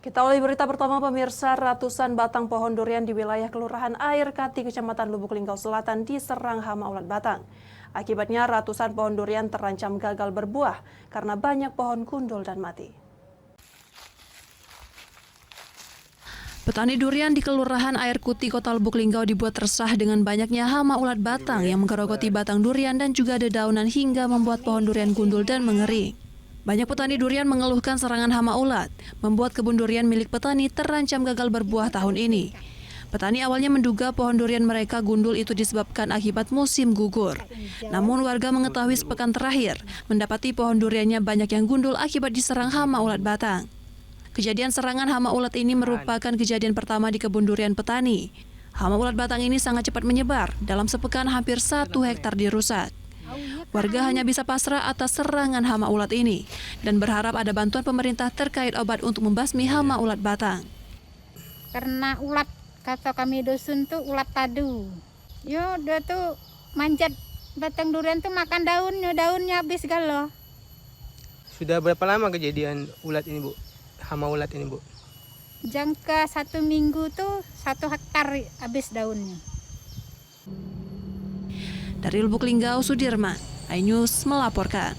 Kita awali berita pertama pemirsa, ratusan batang pohon durian di wilayah Kelurahan Air Kati, Kecamatan Lubuk Linggau Selatan diserang hama ulat batang. Akibatnya ratusan pohon durian terancam gagal berbuah karena banyak pohon gundul dan mati. Petani durian di Kelurahan Air Kuti, Kota Lubuk Linggau dibuat resah dengan banyaknya hama ulat batang yang menggerogoti batang durian dan juga dedaunan hingga membuat pohon durian gundul dan mengering. Banyak petani durian mengeluhkan serangan hama ulat, membuat kebun durian milik petani terancam gagal berbuah tahun ini. Petani awalnya menduga pohon durian mereka gundul itu disebabkan akibat musim gugur. Namun warga mengetahui sepekan terakhir, mendapati pohon duriannya banyak yang gundul akibat diserang hama ulat batang. Kejadian serangan hama ulat ini merupakan kejadian pertama di kebun durian petani. Hama ulat batang ini sangat cepat menyebar, dalam sepekan hampir 1 hektar dirusak. Warga hanya bisa pasrah atas serangan hama ulat ini dan berharap ada bantuan pemerintah terkait obat untuk membasmi hama ulat batang. Karena ulat, kata kami dusun tuh ulat padu. Yo, dia tuh manjat batang durian tuh makan daunnya habis galau. Sudah berapa lama kejadian ulat ini, Bu? Hama ulat ini, Bu? Jangka 1 minggu tuh 1 hektar habis daunnya. Dari Lubuk Linggau, Sudirman, iNews melaporkan.